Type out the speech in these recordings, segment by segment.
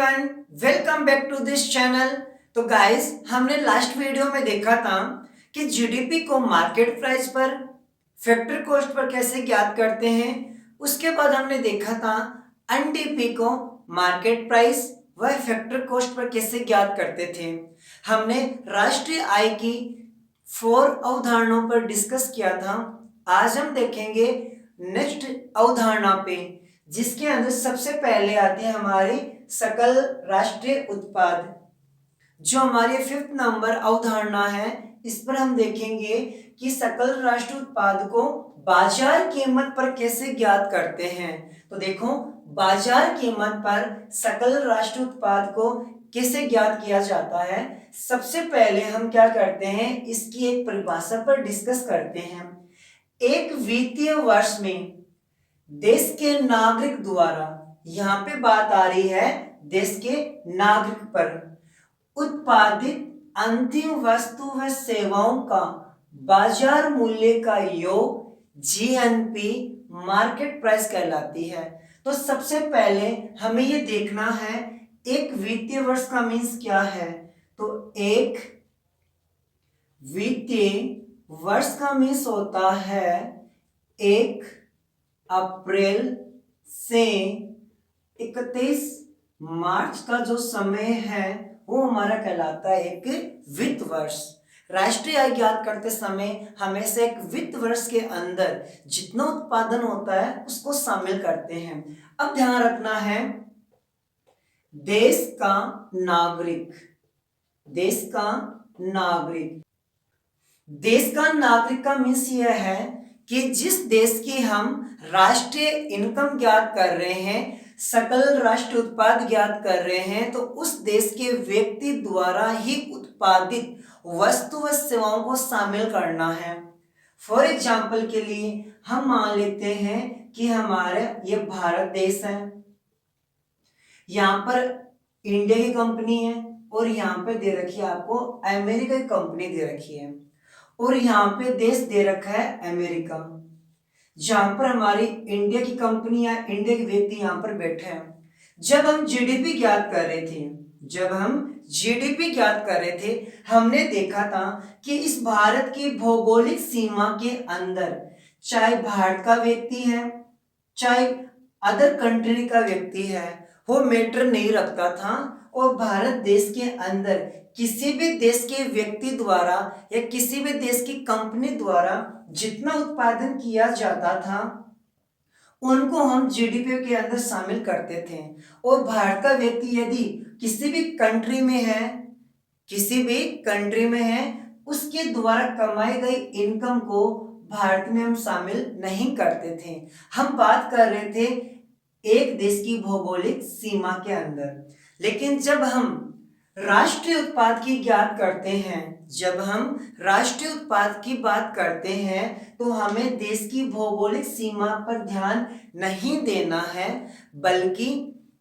Everyone, welcome back to this channel. तो guys, हमने last video में देखा था कि जीडीपी को मार्केट प्राइस पर, फैक्टर कॉस्ट पर कैसे ज्ञात करते हैं। उसके बाद हमने देखा था एनडीपी को मार्केट प्राइस व फैक्टर कॉस्ट पर कैसे ज्ञात करते थे। हमने राष्ट्रीय आय की 4 अवधारणाओं पर डिस्कस किया था। आज हम देखेंगे नेक्स्ट अवधारणा पे, जिसके अंदर सबसे पहले आते हैं हमारे सकल राष्ट्रीय उत्पाद। जो हमारी 5th नंबर अवधारणा है, इस पर हम देखेंगे कि सकल राष्ट्रीय उत्पाद को बाजार कीमत पर कैसे ज्ञात करते हैं। तो देखो, बाजार कीमत पर सकल राष्ट्रीय उत्पाद को कैसे ज्ञात किया जाता है। सबसे पहले हम क्या करते हैं, इसकी एक परिभाषा पर डिस्कस करते हैं। एक वित्तीय वर्ष में देश के नागरिक द्वारा, यहां पे बात आ रही है देश के नागरिक पर, उत्पादित अंतिम वस्तु व सेवाओं का बाजार मूल्य का योग जीएनपी मार्केट प्राइस कहलाती है। तो सबसे पहले हमें ये देखना है एक वित्तीय वर्ष का मीन्स क्या है। तो एक वित्तीय वर्ष का मीन्स होता है 1 अप्रैल से 31 मार्च का जो समय है वो हमारा कहलाता है एक वित्त वर्ष। राष्ट्रीय आय ज्ञात करते समय हमेशा एक वित्त वर्ष के अंदर जितना उत्पादन होता है उसको शामिल करते हैं। अब ध्यान रखना है, देश का नागरिक, देश का नागरिक, देश का नागरिक का मीन्स यह है कि जिस देश की हम राष्ट्रीय इनकम ज्ञात कर रहे हैं, सकल राष्ट्रीय उत्पाद ज्ञात कर रहे हैं, तो उस देश के व्यक्ति द्वारा ही उत्पादित वस्तु व सेवाओं को शामिल करना है। फॉर एग्जाम्पल के लिए हम मान लेते हैं कि हमारे ये भारत देश है, यहाँ पर इंडिया की कंपनी है और यहाँ पे दे रखी है आपको अमेरिका की कंपनी दे रखी है, और यहाँ पे देश दे रखा है अमेरिका, जहां पर हमारी इंडिया की कंपनी या इंडिया के व्यक्ति यहाँ पर बैठे हैं। जब हम जीडीपी ज्ञात कर रहे थे, जब हम जीडीपी ज्ञात कर रहे थे, हमने देखा था कि इस भारत की भौगोलिक सीमा के अंदर चाहे भारत का व्यक्ति है चाहे अदर कंट्री का व्यक्ति है, वो मैटर नहीं रखता था। और भारत देश के अंदर किसी भी देश के व्यक्ति द्वारा या किसी भी देश की कंपनी द्वारा जितना उत्पादन किया जाता था उनको हम जीडीपी के अंदर शामिल करते थे। और भारत का व्यक्ति यदि किसी भी कंट्री में है, किसी भी कंट्री में है, उसके द्वारा कमाई गई इनकम को भारत में हम शामिल नहीं करते थे। हम बात कर रहे थे एक देश की भौगोलिक सीमा के अंदर। लेकिन जब हम राष्ट्रीय उत्पाद की ज्ञात करते हैं, जब हम राष्ट्रीय उत्पाद की बात करते हैं, तो हमें देश की भौगोलिक सीमा पर ध्यान नहीं देना है, बल्कि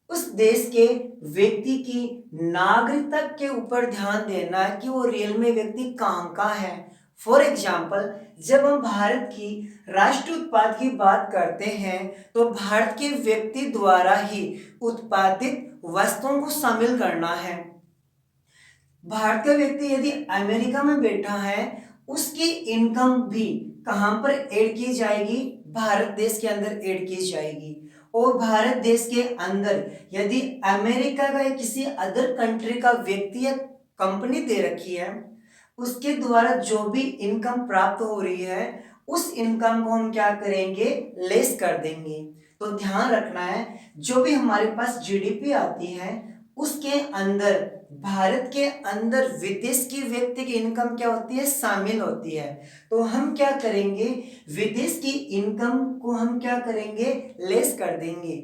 उस देश के व्यक्ति की नागरिकता के ऊपर ध्यान देना है कि वो रियल में व्यक्ति कहाँ का है। फॉर एग्जाम्पल, जब हम भारत की राष्ट्रीय उत्पाद की बात करते हैं, तो भारत के व्यक्ति द्वारा ही उत्पादित वस्तुओं को शामिल करना है। भारत का व्यक्ति यदि अमेरिका में बैठा है, उसकी इनकम भी कहां पर ऐड की जाएगी, भारत देश के अंदर ऐड की जाएगी। और भारत देश के अंदर यदि अमेरिका का या किसी अदर कंट्री का व्यक्ति या कंपनी दे रखी है, उसके द्वारा जो भी इनकम प्राप्त हो रही है, उस इनकम को हम क्या करेंगे, लेस कर देंगे। तो ध्यान रखना है, जो भी हमारे पास जीडीपी आती है उसके अंदर भारत के अंदर विदेश की व्यक्ति की इनकम क्या होती है, शामिल होती है। तो हम क्या करेंगे, विदेश की इनकम को हम क्या करेंगे, लेस कर देंगे।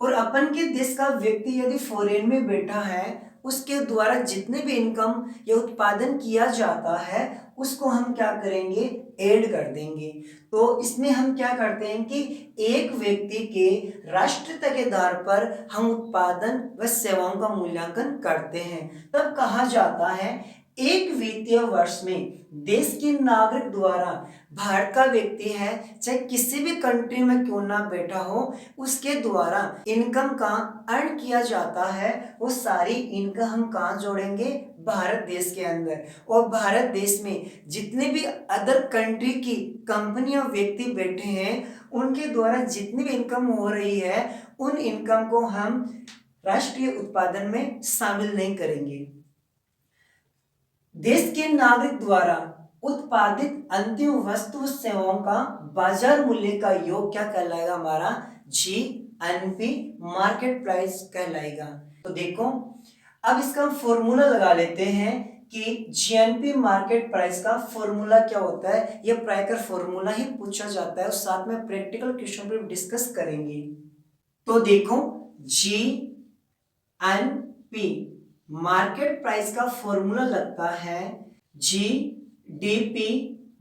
और अपन के देश का व्यक्ति यदि फॉरेन में बैठा है, उसके द्वारा जितने भी इनकम या उत्पादन किया जाता है उसको हम क्या करेंगे, ऐड कर देंगे। तो इसमें हम क्या करते हैं कि एक व्यक्ति के राष्ट्रीयता के आधार पर हम उत्पादन व सेवाओं का मूल्यांकन करते हैं। तब कहा जाता है एक वित्तीय वर्ष में देश के नागरिक द्वारा भारत का व्यक्ति है चाहे किसी भी कंट्री में क्यों ना बैठा हो, उसके द्वारा इनकम कहाँ अर्न किया जाता है, वो सारी इनकम हम कहाँ जोड़ेंगे, भारत देश के अंदर। और भारत देश में जितने भी अदर कंट्री की कंपनी और व्यक्ति बैठे हैं, उनके द्वारा जितनी भी इनकम हो रही है, उन इनकम को हम राष्ट्रीय उत्पादन में शामिल नहीं करेंगे। देश के नागरिक द्वारा उत्पादित अंतिम वस्तु सेवाओं का बाजार मूल्य का योग क्या कहलाएगा, हमारा जीएनपी मार्केट प्राइस कहलाएगा। तो देखो अब इसका फॉर्मूला लगा लेते हैं कि जीएनपी मार्केट प्राइस का फॉर्मूला क्या होता है। यह प्राय का फॉर्मूला ही पूछा जाता है और साथ में प्रैक्टिकल क्वेश्चन पे डिस्कस करेंगे। तो देखो जीएनपी मार्केट प्राइस का फॉर्मूला लगता है जीडीपी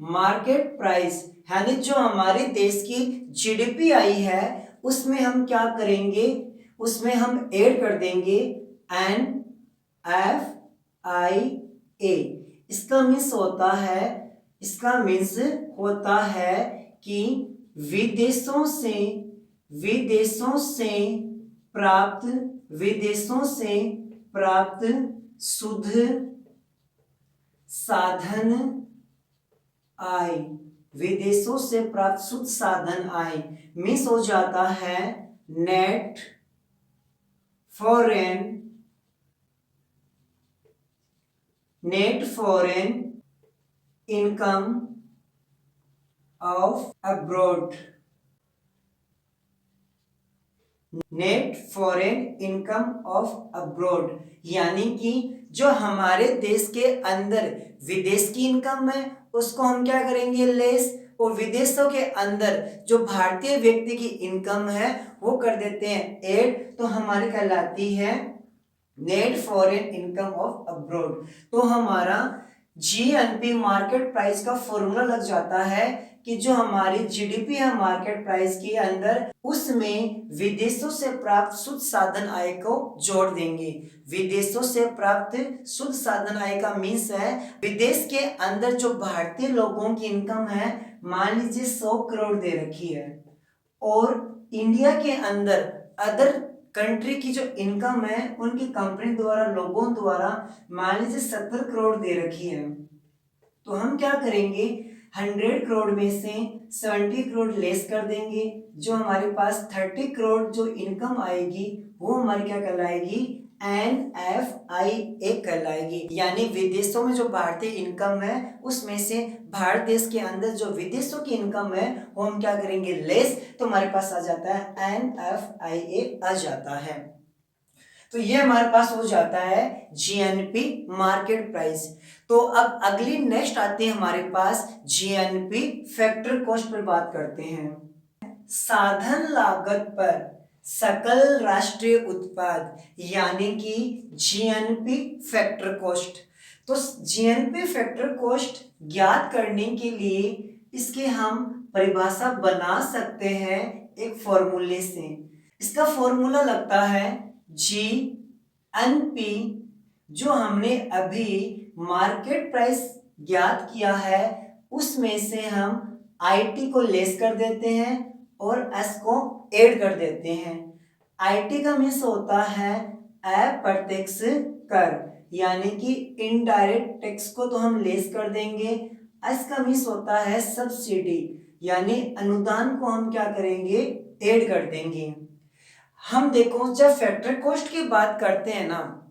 मार्केट प्राइस, यानी जो हमारे देश की जीडीपी आई है उसमें हम क्या करेंगे, उसमें हम ऐड कर देंगे NFIA। इसका मीन्स होता है कि विदेशों से प्राप्त शुद्ध साधन आय, विदेशों से प्राप्त शुद्ध साधन आय मीन्स हो जाता है net foreign income of abroad. Net foreign income of abroad यानी कि जो हमारे देश के अंदर विदेश की इनकम है उसको हम क्या करेंगे, लेस, और विदेशों के अंदर जो भारतीय व्यक्ति की इनकम है वो कर देते हैं ऐड, तो हमारी कहलाती है net foreign income of abroad. तो हमारा जीएनपी मार्केट प्राइस का फॉर्मूला लग जाता है कि जो हमारी जीडीपी है मार्केट प्राइस के अंदर, उसमें विदेशों से प्राप्त शुद्ध साधन आय को जोड़ देंगे। विदेशों से प्राप्त शुद्ध साधन आय का मीन्स है विदेश के अंदर जो भारतीय लोगों की इनकम है, मान लीजिए 100 करोड़ दे रखी है, और इंडिया के अंदर अदर कंट्री की जो इनकम है उनकी कंपनी द्वारा लोगों द्वारा मान लीजिए 70 करोड़ दे रखी है। तो हम क्या करेंगे, 100 करोड़ में से 70 करोड़ लेस कर देंगे, जो हमारे पास 30 करोड़ जो इनकम आएगी वो हमारी क्या कहलाएगी, NFIA कहलाएगी। यानी विदेशों में जो भारतीय इनकम है उसमें से भारत देश के अंदर जो विदेशों की इनकम है वो हम क्या करेंगे, लेस, तो हमारे पास आ जाता है NFIA आ जाता है। तो ये हमारे पास हो जाता है जीएनपी मार्केट प्राइस। तो अब अगली नेक्स्ट आती है हमारे पास जीएनपी फैक्टर कॉस्ट पर बात करते हैं। साधन लागत पर सकल राष्ट्रीय उत्पाद यानी कि जीएनपी फैक्टर कॉस्ट। तो जीएनपी फैक्टर कॉस्ट ज्ञात करने के लिए इसके हम परिभाषा बना सकते हैं एक फॉर्मूले से। इसका फॉर्मूला लगता है जीएनपी, जो हमने अभी मार्केट प्राइस ज्ञात किया है उसमें से हम आईटी को लेस कर देते हैं और एस को ऐड कर देते हैं। आईटी का मीन्स होता है अप्रत्यक्ष कर, यानी कि इनडायरेक्ट टैक्स को तो हम लेस कर देंगे। एस का मीन्स होता है सब्सिडी, यानी अनुदान को हम क्या करेंगे, ऐड कर देंगे। हम देखो जब फैक्टर कॉस्ट की बात करते हैं ना,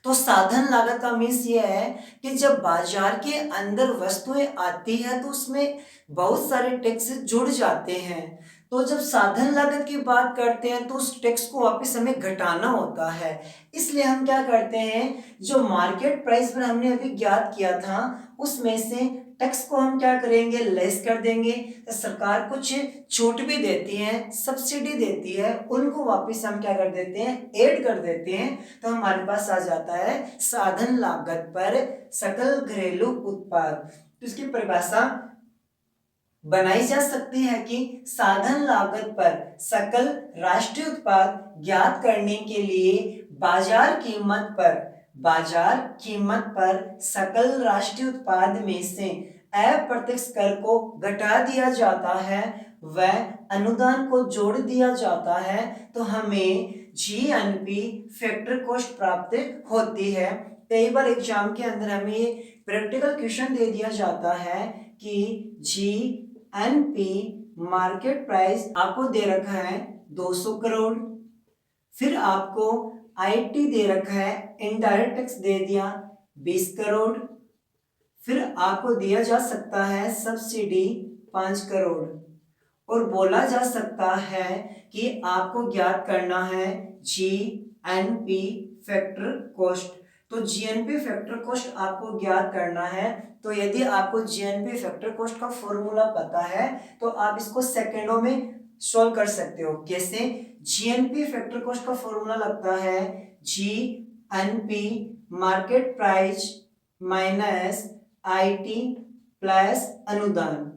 तो साधन लागत का मीन्स ये है कि जब बाजार के अंदर वस्तुएं आती है तो उसमें बहुत सारे टैक्स जुड़ जाते हैं। तो जब साधन लागत की बात करते हैं तो उस टैक्स को वापस हमें घटाना होता है, इसलिए हम क्या करते हैं, जो मार्केट प्राइस पर हमने अभी ज्ञात किया था उसमें से टैक्स को हम क्या करेंगे, लेस कर देंगे। तो सरकार कुछ छूट भी देती है, सब्सिडी देती है, उनको वापस हम क्या कर देते हैं, ऐड कर देते हैं। तो हमारे पास आ जाता है साधन लागत पर सकल घरेलू उत्पाद। तो इसकी परिभाषा बनाई जा सकती है कि साधन लागत पर सकल राष्ट्रीय उत्पाद ज्ञात करने के लिए बाजार कीमत पर बाजार कीमत पर सकल राष्ट्रीय उत्पाद में से अप्रत्यक्ष कर को घटा दिया जाता है व अनुदान को जोड़ दिया जाता है तो हमें जीएनपी फैक्टर कॉस्ट प्राप्त होती है। कई बार एग्जाम के अंदर हमें ये प्रैक्टिकल क्वेश्चन दे दिया जाता है कि जीएनपी मार्केट प्राइस आपको दे रखा है 200 करोड़, फिर आपको आईटी दे रखा है, इनडायरेक्ट टैक्स दे दिया 20 करोड़, फिर आपको दिया जा सकता है सब्सिडी 5 करोड़ और बोला जा सकता है कि आपको ज्ञात करना है जीएनपी फैक्टर कॉस्ट। तो जीएनपी फैक्टर कॉस्ट आपको ज्ञात करना है। तो यदि आपको जीएनपी फैक्टर कॉस्ट का फॉर्मूला पता है तो आप इसको सेकंडों में सॉल्व कर सकते हो। कैसे? जीएनपी फैक्टर कॉस्ट का फॉर्मूला लगता है GNP market price minus IT plus अनुदान।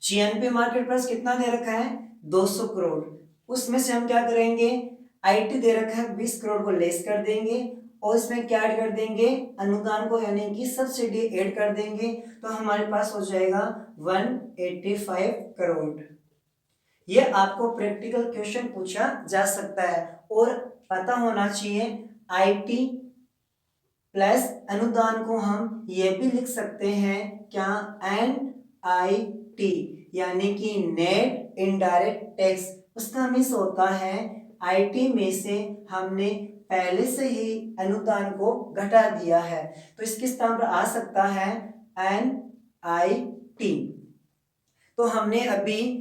जीएनपी मार्केट प्राइस कितना दे रखा है 200 करोड़, उसमें से हम क्या करेंगे, आईटी दे रखा है 20 करोड़ को लेस कर देंगे और इसमें क्या ऐड कर देंगे, अनुदान को यानी कि सब्सिडी ऐड कर देंगे तो हमारे पास हो जाएगा 185 करोड़। ये आपको प्रैक्टिकल क्वेश्चन पूछा जा सकता है और पता होना चाहिए आईटी प्लस अनुदान को हम ये भी लिख सकते हैं क्या, एनआईटी यानी कि नेट इनडायरेक्ट टैक्स। उसका मिस होता है आईटी में से हमने पहले से ही अनुदान को घटा दिया है तो इसके स्थान पर आ सकता है एनआईटी। तो हमने अभी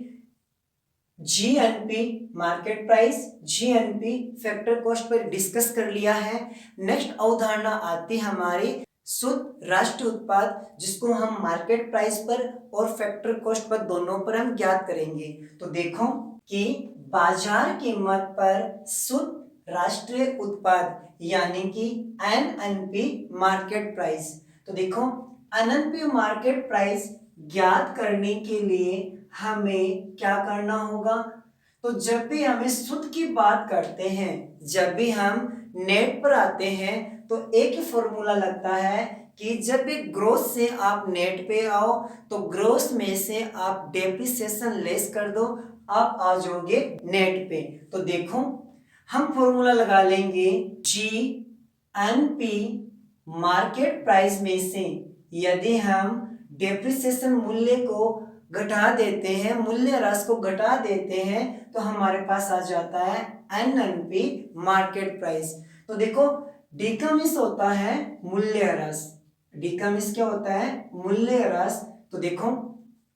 GNP market price, GNP factor cost पर डिस्कस कर लिया है। नेक्स्ट अवधारणा आती है हमारी शुद्ध राष्ट्रीय उत्पाद, जिसको हम मार्केट प्राइस पर और फैक्टर कॉस्ट पर दोनों पर हम ज्ञात करेंगे। तो देखो कि बाजार कीमत पर शुद्ध राष्ट्रीय उत्पाद यानी कि एनएनपी मार्केट प्राइस। तो देखो एनएनपी मार्केट प्राइस ज्ञात करने के लिए हमें क्या करना होगा, तो जब भी हमें शुद्ध की बात करते हैं, जब भी हम नेट पर आते हैं तो एक ही फॉर्मूला लगता है कि जब भी ग्रोस से आप नेट पे आओ तो ग्रोस में से आप डेप्रिसिएशन लेस कर दो, आप आ जाओगे नेट पे। तो देखो हम फॉर्मूला लगा लेंगे जीएनपी मार्केट प्राइस में से यदि हम डेप्रिसिएशन मूल्य को घटा देते हैं, मूल्य ह्रास को घटा देते हैं तो हमारे पास आ जाता है एनएनपी मार्केट प्राइस। तो देखो डी का मिस होता है मूल्य ह्रास, डी का मिस क्या होता है, मूल्य ह्रास। तो देखो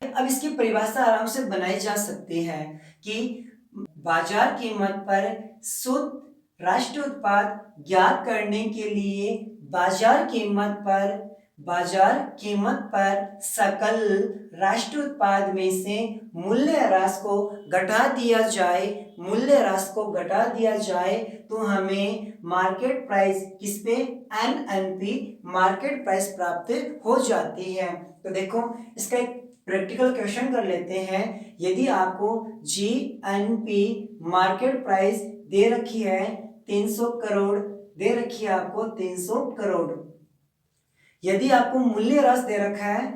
अब इसकी परिभाषा आराम से बनाई जा सकती है कि बाजार कीमत पर शुद्ध राष्ट्रीय उत्पाद ज्ञात करने के लिए बाजार कीमत पर सकल राष्ट्रीय उत्पाद में से मूल्य ह्रास को घटा दिया जाए, मूल्य ह्रास को घटा दिया जाए तो हमें मार्केट प्राइस किस पे, एनएनपी मार्केट प्राइस प्राप्त हो जाती है। तो देखो इसका एक प्रैक्टिकल क्वेश्चन कर लेते हैं। यदि आपको जीएनपी मार्केट प्राइस दे रखी है 300 करोड़, दे रखी है आपको 300 करोड़, यदि आपको मूल्य ह्रास दे रखा है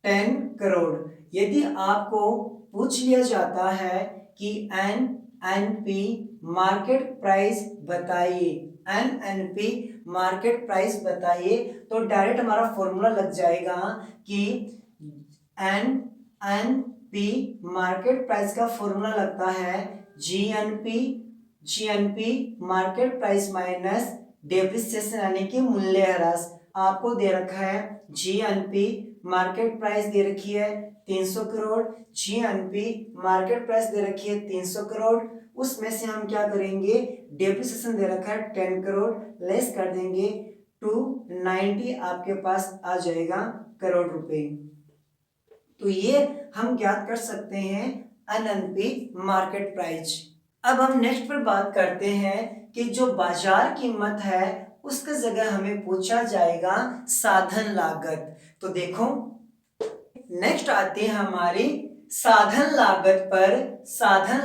10 करोड़, यदि आपको पूछ लिया जाता है कि एनएनपी मार्केट प्राइस बताइए, एनएनपी मार्केट प्राइस बताइए, तो डायरेक्ट हमारा फॉर्मूला लग जाएगा कि एनएनपी मार्केट प्राइस का फॉर्मूला लगता है GNP market price minus depreciation यानी कि मूल्य ह्रास। आपको दे रखा है जीएनपी मार्केट प्राइस दे रखी है 300 करोड़, जीएनपी मार्केट प्राइस दे रखी है 300 करोड़, उसमें से हम क्या करेंगे, डेप्रिसिएशन दे रखा है 10 करोड़, लेस कर देंगे 290, आपके पास आ जाएगा करोड़ रुपए। तो ये हम ज्ञात कर सकते हैं एनएनपी मार्केट प्राइस। अब हम नेक्स्ट पर बात करते हैं कि जो बाजार कीमत है उसका जगह हमें पूछा जाएगा साधन लागत। तो देखो नेक्स्ट आती है हमारी साधन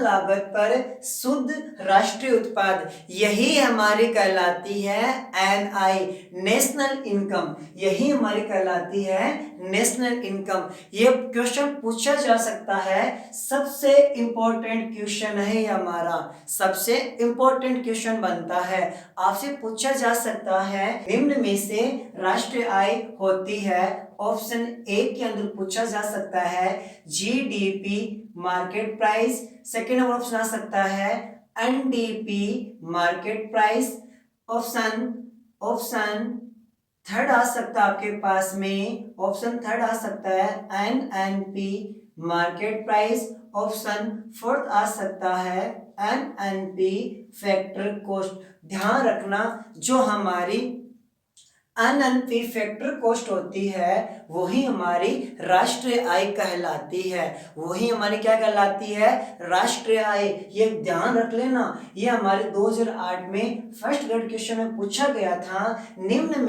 लागत पर शुद्ध राष्ट्रीय उत्पाद, यही हमारी कहलाती है एनआई, नेशनल इनकम। यही हमारी कहलाती है नेशनल इनकम। ये क्वेश्चन पूछा जा सकता है, सबसे इंपॉर्टेंट क्वेश्चन है ये हमारा, सबसे इंपॉर्टेंट क्वेश्चन बनता है। आपसे पूछा जा सकता है निम्न में से राष्ट्रीय आय होती है, ऑप्शन ए के अंदर पूछा जा सकता है GDP market price, second option आ सकता है NDP market price, option third आ सकता है आपके पास में, ऑप्शन थर्ड आ सकता है NNP market price, option fourth आ सकता है एनएनपी फैक्टर कॉस्ट। ध्यान रखना, जो हमारी एनएनपी फैक्टर कॉस्ट होती है वही हमारी राष्ट्रीय आय कहलाती है, वही हमारी क्या कहलाती है, राष्ट्रीय आय। ये ध्यान रख लेना, ये हमारे 2008 में फर्स्ट ग्रेड क्वेश्चन में पूछा गया था। निम्न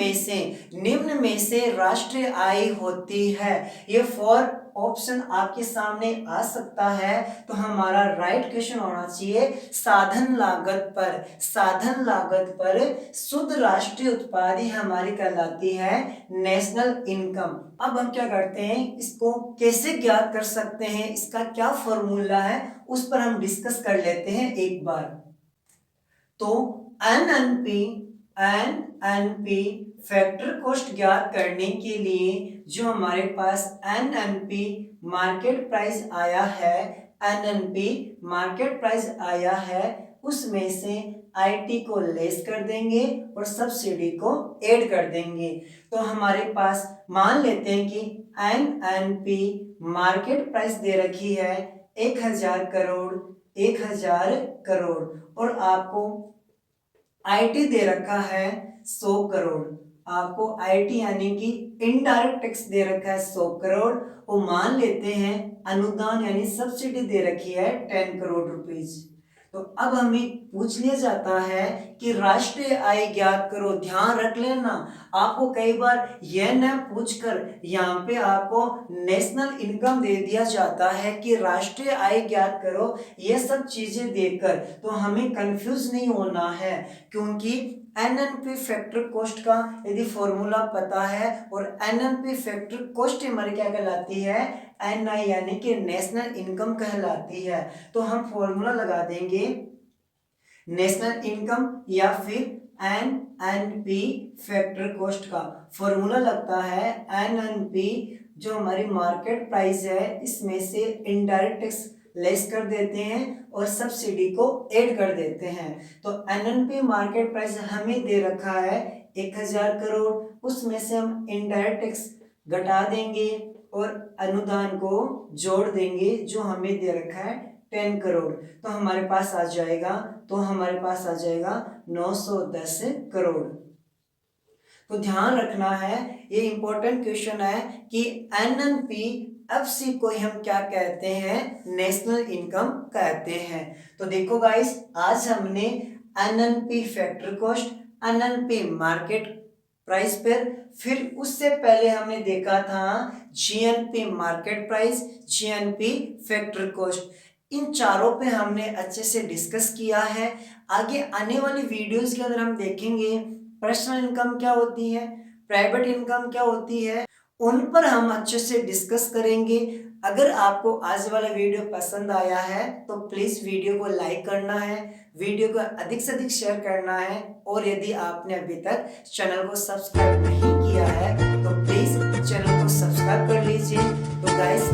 में से राष्ट्रीय आय होती है, ये फोर ऑप्शन आपके सामने आ सकता है, तो हमारा राइट क्वेश्चन होना चाहिए साधन लागत पर शुद्ध राष्ट्रीय उत्पाद ही हमारी कहलाती है नेशनल इनकम। अब हम क्या करते हैं, इसको कैसे ज्ञात कर सकते हैं, इसका क्या फॉर्मूला है, उस पर हम डिस्कस कर लेते हैं एक बार। तो एनएनपी फैक्टर कॉस्ट ज्ञात करने के लिए जो हमारे पास एनएनपी मार्केट प्राइस आया है, उसमें से आईटी को लेस कर देंगे और सब्सिडी को ऐड कर देंगे। तो हमारे पास मान लेते हैं कि एनएनपी मार्केट प्राइस दे रखी है 1000 करोड़ और आपको आईटी दे रखा है 100 करोड़। आपको आईटी यानी कि इनडायरेक्ट टैक्स दे रखा है 100 करोड़ और मान लेते हैं अनुदान यानी सब्सिडी दे रखी है 10 करोड़ रुपीज। तो अब हमें पूछ लिया जाता है कि राष्ट्रीय आय ज्ञात करो। ध्यान रख लेना, आपको कई बार यह न पूछकर यहाँ पे आपको नेशनल इनकम दे दिया जाता है कि राष्ट्रीय आय ज्ञात करो, ये सब चीजें देकर, तो हमें कंफ्यूज नहीं होना है, क्योंकि एनएनपी फैक्टर कॉस्ट का यदि फॉर्मूला पता है और एनएनपी फैक्टर कॉस्ट हमारी क्या कहलाती है, एनआई यानी कि नेशनल इनकम कहलाती है। तो हम फॉर्मूला लगा देंगे नेशनल इनकम या फिर एनएनपी फैक्टर कॉस्ट का फॉर्मूला लगता है एनएनपी, जो हमारी मार्केट प्राइस है इसमें से इनडायरेक्ट टैक्स लेस कर देते हैं और सब्सिडी को ऐड कर देते हैं। तो एनएनपी मार्केट प्राइस हमें दे रखा है 1000 करोड़, उसमें से हम इनडायरेक्ट टैक्स घटा देंगे और अनुदान को जोड़ देंगे जो हमें दे रखा है 10 करोड़। तो हमारे पास आ जाएगा 910 करोड़। तो ध्यान रखना है, ये इंपॉर्टेंट क्वेश्चन है कि एनएनपी को हम क्या कहते हैं, नेशनल इनकम कहते हैं। तो देखो गाइस, आज हमने NNP factor cost, NNP market price पर, फिर उससे पहले हमने देखा था GNP market price, GNP factor cost. इन चारों पे हमने अच्छे से डिस्कस किया है। आगे आने वाली वीडियोस के अंदर हम देखेंगे पर्सनल इनकम क्या होती है, प्राइवेट इनकम क्या होती है, उन पर हम अच्छे से डिस्कस करेंगे। अगर आपको आज वाला वीडियो पसंद आया है तो प्लीज़ वीडियो को लाइक करना है, वीडियो को अधिक से अधिक शेयर करना है, और यदि आपने अभी तक चैनल को सब्सक्राइब नहीं किया है तो प्लीज़ चैनल को सब्सक्राइब कर लीजिए। तो गाइस,